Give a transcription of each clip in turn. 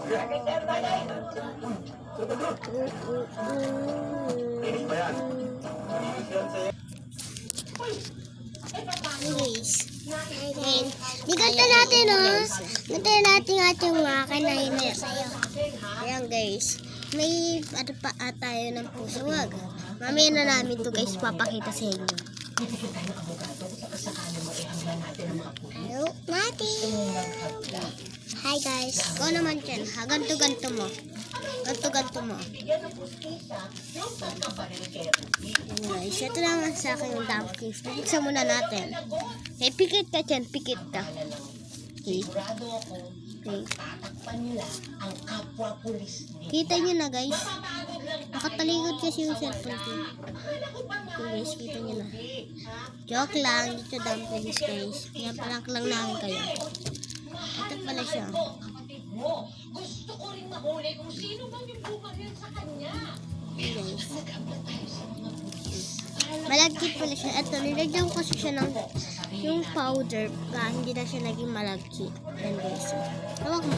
Guys, ganito natin, oh. Ganito natin ating mga kanayin sa'yo. Ayan, guys. May ano pa tayo ng puso. Wag. Mamaya na namin to, guys, papakita sa inyo. Hello, natin. Hi, guys. Ikaw naman dyan. Ganto-ganto mo. Ganto-ganto mo. Guys, ito naman sa akin yung dumplings. Pipiksa muna natin. Okay, pikit ka dyan. Pikit ka. Okay. Okay. Kita nyo na, guys. Nakatalikod kasi yung cellphone ko. Okay, guys, kita nyo na. Joke lang. Dito dumplings, guys. Pinapalank lang namin kayo. Ito pala siya. Gusto ko rin mahuli kung sino man yung bumaril sa kanya. Guys. Malagkit pala siya. Ito, nilagyan ko siya ng yung powder. Hindi na siya naging malagkit. Ayan, guys. Tawag mo.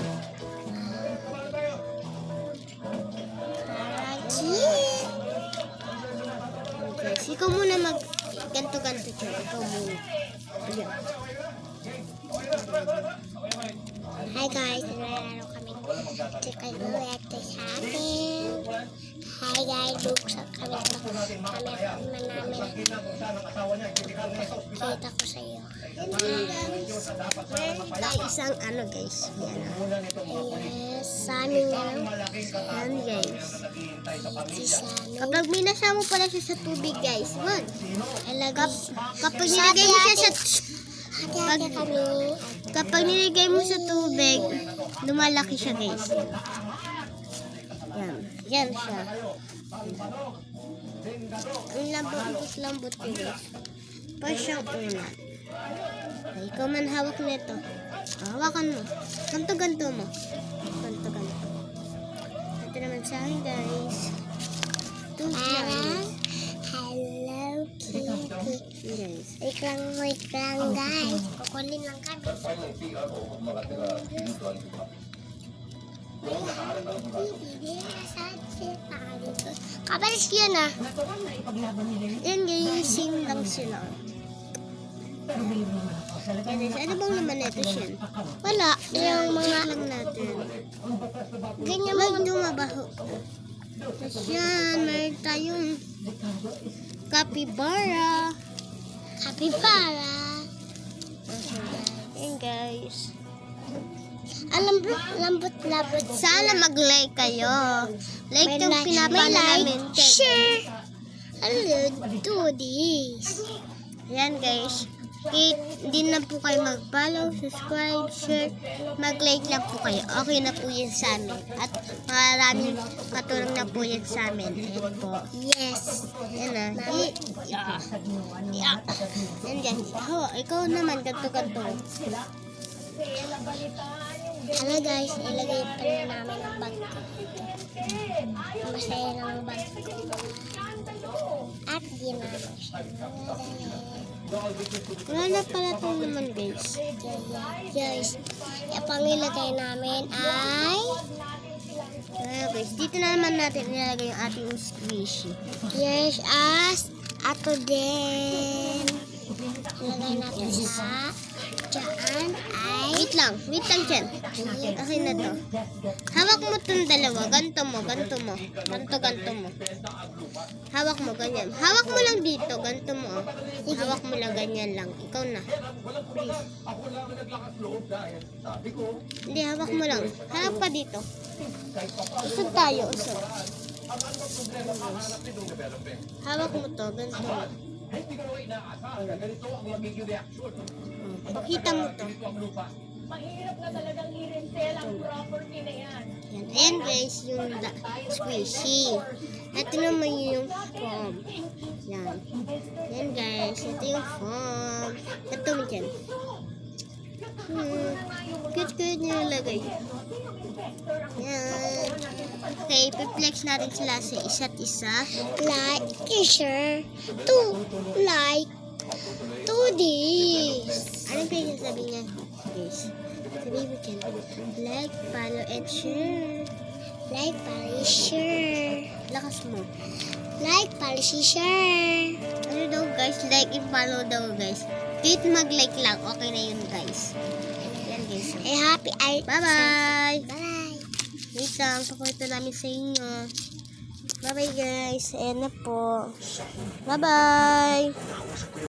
Malagkit. Guys, ikaw muna ganto-ganto siya. Ikaw muna. Ayan. Hi guys, naglalaro kami chicken roulette sa akin. Hi guys, buksan kami namin. Kita ko sa iyo. Meron tayo isang ano guys. Yan. Yes, sa amin yan. Yan guys. Kapag minasama pala siya sa tubig guys, wag. Kapag nilagay mo siya sa kapag niligay mo sa tubig, lumalaki siya guys. Yan. Yan siya. Ang lambot ko guys. Pa siyang ulan. Ay, ikaw man hawak nito. Hawakan mo. Ganto-ganto mo. Ganto-ganto. Ito naman sa akin guys. Ito lang. Hello, Kitty. Guys. Wait lang guys. Kukunin lang kami. Kapalis yan ah. Yan guys, same lang sila. Guys, ano bang naman ito siya? Wala. Yung mga lang natin. Ganyan mo dumabaho. Tapos yan, mayroon tayong capybara. Capybara. Ayan guys. Lambot. Sana mag-like kayo. Like yung pinapano namin. Share. Hello, do this. Ayan guys. Hindi na po kayo mag-follow, subscribe, share, mag-like lang po kayo. Okay na po yun sa amin. At maraming katulong na po yun sa amin. Ayan po. Yes. Ayan na. Ayan dyan. Ikaw naman, ganto-ganto. Hello guys, ilagay pa na namin ang bag ko. Masaya lang ang bag ko. At ginano siya. Wala na pala ito naman guys. Guys, yung pangilagay namin ay guys, dito na naman natin nilagay yung ating squishy. Yes, ato din. Ilagay natin sa dyan ay wait lang dyan. Okay na to. Hawak mo itong dalawa. Ganto mo. Ganto mo. Hawak mo ganyan. Hawak mo lang dito. Ganto mo. Hawak mo lang ganyan lang. Ikaw na. Hindi, hawak mo lang. Hawak pa dito. Usog tayo. Usog. Hawak mo to. Ganto mo. Pakita mo to. Mahirap na talagang i-resell ang property na yan. Yan. Ayan guys, yung squishy. Ito naman yung foam. Yan. Yan guys, ito yung foam. Ito mo dyan. Cute nilagay. Yan. Okay, piplex natin sila sa isa't isa. Like, share, to like, to this. Anong pinagsasabi niya? Guys. Sabihin mo dyan. Like, follow, and share. Like, follow, share. Lakas mo. Like, follow, share. Ano daw guys? Like and follow daw guys. Kahit mag-like lang, okay na yun guys. Yan guys. Happy Bye-bye! Bye! Wait lang, pakita namin sa inyo. Bye-bye guys. Ayan na po. Bye-bye!